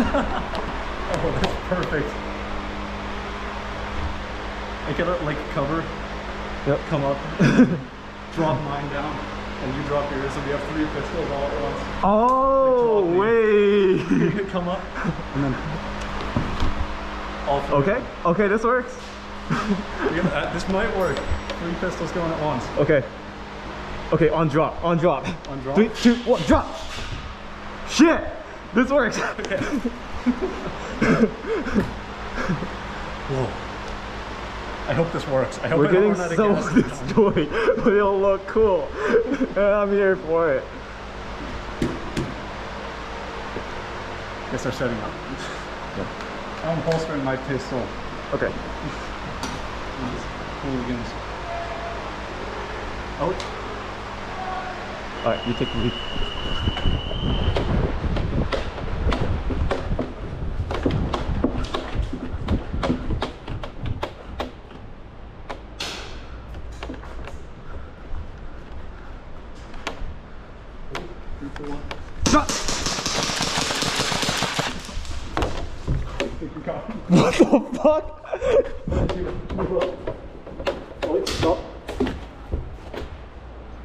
Oh, that's perfect. I get it like cover. Yep. Come up. Drop mine down. And you drop yours, and we have 3 pistols all at once. Oh, like wait. Come up. And then all 3. Okay. Okay, this works. This might work. 3 pistols going at once. Okay. Okay, on drop. On drop. On drop? 3, 2, 1, drop. Shit. This works. Okay. Whoa. I hope this works. I hope We're I don't getting run out of so gas this time. destroyed, but it'll look cool. And I'm here for it. Guess they're setting up. I'm holstering my pistol. Okay. Hooligans. Oh. Alright, you take the lead. Drop! What the fuck? Wait, stop.